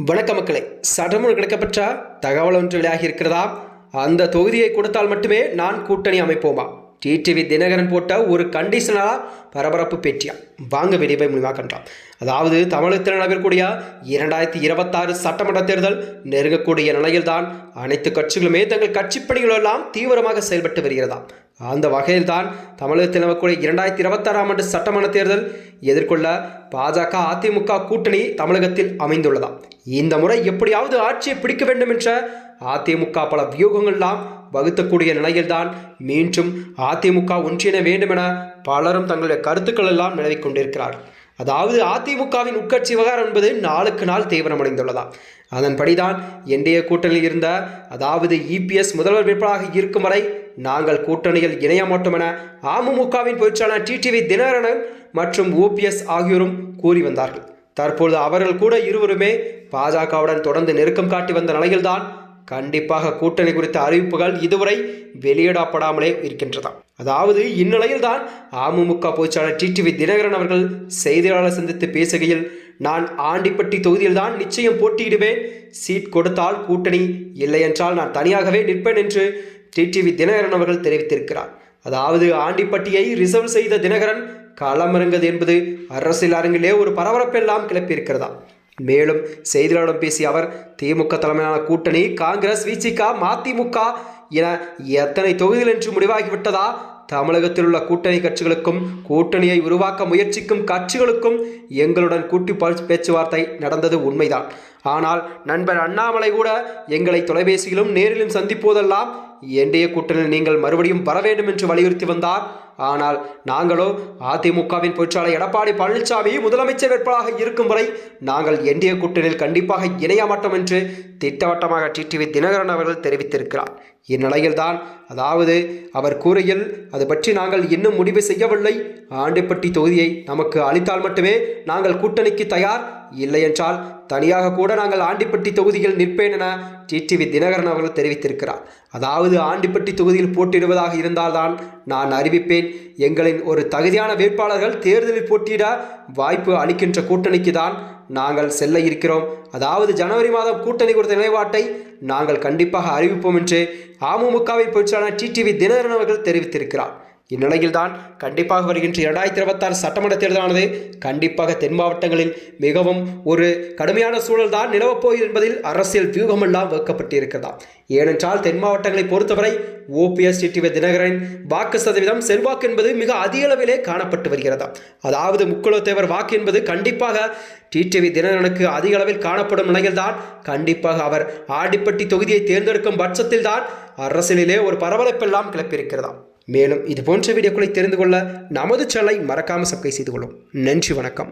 வணக்க மக்களே, சட்டமன்ற கிடைக்கப்பெற்ற தகவல் ஒன்று வெளியாகி இருக்கிறதா? அந்த தொகுதியை கொடுத்தால் மட்டுமே நான் கூட்டணி அமைப்போமா? டிடிவி தினகரன் போட்ட ஒரு கண்டிஷனலா பரபரப்பு பேட்டியா? வாங்க வெளியே முடிவாக்கலாம். அதாவது தமிழகத்தில் நடைபெறக்கூடிய 2026 சட்டமன்ற தேர்தல் நெருங்கக்கூடிய நிலையில்தான் அனைத்து கட்சிகளுமே தங்கள் கட்சி பணிகளெல்லாம் தீவிரமாக செயல்பட்டு வருகிறதா. அந்த வகையில்தான் தமிழகத்தில் நடக்கக்கூடிய 2026ஆம் ஆண்டு சட்டமன்ற தேர்தல் எதிர்கொள்ள பாஜக அதிமுக கூட்டணி தமிழகத்தில் அமைந்துள்ளதா. இந்த முறை எப்படியாவது ஆட்சியை பிடிக்க வேண்டும் என்ற அதிமுக பல வியூகங்கள்லாம் வகுத்தக்கூடிய நிலையில்தான் மீண்டும் அதிமுக ஒன்றிண வேண்டும் என பலரும் தங்களுடைய கருத்துக்கள் எல்லாம் நிலவிக் கொண்டிருக்கிறார்கள். அதாவது அதிமுகவின் உட்கட்சி விவகாரம் என்பது நாளுக்கு நாள் தீவிரமடைந்துள்ளதா. அதன்படிதான் என்டிஏ கூட்டணியில் இருந்த அதாவது இபிஎஸ் முதல்வர் வேட்பாளராக இருக்கும் வரை நாங்கள் கூட்டணியில் இணைய மாட்டோம் என அமமுகவின் பொதுச்செயலாளர் டிடிவி தினகரன் மற்றும் ஓபிஎஸ் ஆகியோரும் கூறி வந்தார்கள். தற்பொழுது அவர்கள் கூட இருவருமே பாஜகவுடன் தொடர்ந்து நெருக்கம் காட்டி வந்த நிலையில்தான் கண்டிப்பாக கூட்டணி குறித்த அறிவிப்புகள் இதுவரை வெளியிடப்படாமலே இருக்கின்றதா. அதாவது இந்நிலையில் தான் அமமுக பொதுச்செயலாளர் டிடிவி தினகரன் அவர்கள் செய்தியாளர் சந்தித்து பேசுகையில், நான் ஆண்டிப்பட்டி தொகுதியில் தான் நிச்சயம் போட்டியிடுவேன், சீட் கொடுத்தால் கூட்டணி, இல்லை என்றால் நான் தனியாகவே நிற்பேன் என்று டிடிவி தினகரன் அவர்கள் தெரிவித்திருக்கிறார். அதாவது ஆண்டிப்பட்டியை ரிசர்வ் செய்த தினகரன் களமிறங்குவது என்பது அரசியல் அரங்கிலே ஒரு பரபரப்பெல்லாம் கிளப்பியிருக்கிறதா. மேலும் செய்தியாளர்களிடம் பேசிய அவர், திமுக தலைமையிலான கூட்டணி காங்கிரஸ், விசிக, மதிமுக என எத்தனை தொகுதிகள் என்று முடிவாகிவிட்டதா? தமிழகத்தில் உள்ள கூட்டணி கட்சிகளுக்கும் கூட்டணியை உருவாக்க முயற்சிக்கும் கட்சிகளுக்கும் எங்களுடன் கூட்டி பேச்சுவார்த்தை நடந்தது உண்மைதான். ஆனால் நண்பர் அண்ணாமலை கூட எங்களை தொலைபேசியிலும் நேரிலும் சந்திப்போதெல்லாம் என்டிஏ கூட்டணியில் நீங்கள் மறுபடியும் வர வேண்டும் என்று வலியுறுத்தி வந்தார். ஆனால் நாங்களோ அதிமுகவின் பொதுச்செயலாளர் எடப்பாடி பழனிசாமி முதலமைச்சர் வேட்பாளராக இருக்கும் வரை நாங்கள் என்டிஏ கூட்டணியில் கண்டிப்பாக இணைய மாட்டோம் என்று திட்டவட்டமாக டிடிவி தினகரன் அவர்கள் தெரிவித்திருக்கிறார். இந்நிலையில்தான் அதாவது அவர் கூறுகையில், அது பற்றி நாங்கள் இன்னும் முடிவு செய்யவில்லை, ஆண்டிப்பட்டி தொகுதியை நமக்கு அளித்தால் மட்டுமே நாங்கள் கூட்டணிக்கு தயார், இல்லை என்றால் தனியாக கூட நாங்கள் ஆண்டிப்பட்டி தொகுதியில் நிற்பேன் என டிடிவி தினகரன் அவர்கள் தெரிவித்திருக்கிறார். அதாவது ஆண்டிப்பட்டி தொகுதியில் போட்டியிடுவதாக இருந்தால்தான் நான் அறிவிப்பேன், எங்களின் ஒரு தகுதியான வேட்பாளர்கள் தேர்தலில் போட்டியிட வாய்ப்பு அளிக்கின்ற கூட்டணிக்கு தான் நாங்கள் செல்ல இருக்கிறோம். அதாவது ஜனவரி மாதம் கூட்டணி குறித்த நிலைப்பாட்டை நாங்கள் கண்டிப்பாக அறிவிப்போம் என்று அமமுகவின் பொதுச்செயலாளர் டிடிவி தினகரன் அவர்கள் தெரிவித்திருக்கிறார். இந்நிலையில்தான் கண்டிப்பாக வருகின்ற 2026 சட்டமன்ற தேர்தலானது கண்டிப்பாக தென் மாவட்டங்களில் மிகவும் ஒரு கடுமையான சூழல் தான் நிலவப்போகிறது என்பதில் அரசியல் வியூகமெல்லாம் வகுக்கப்பட்டிருக்கிறதா. ஏனென்றால் தென் மாவட்டங்களை பொறுத்தவரை ஓபிஎஸ் டிடிவி தினகரன் வாக்கு சதவீதம் செல்வாக்கு என்பது மிக அதிக அளவிலே காணப்பட்டு வருகிறதா. அதாவது முக்குலத்தேவர் வாக்கு என்பது கண்டிப்பாக டிடிவி தினகரனுக்கு அதிக அளவில் காணப்படும் நிலையில்தான் கண்டிப்பாக அவர் ஆண்டிப்பட்டி தொகுதியை தேர்ந்தெடுக்கும் பட்சத்தில் தான் அரசியலிலே ஒரு பரபரப்பெல்லாம் கிளப்பியிருக்கிறதா. மேலும் இது போன்ற வீடியோக்களை தெரிந்து கொள்ள நமது சேனலை மறக்காமல் சப்ஸ்கிரைப் செய்து கொள்ளும். நன்றி, வணக்கம்.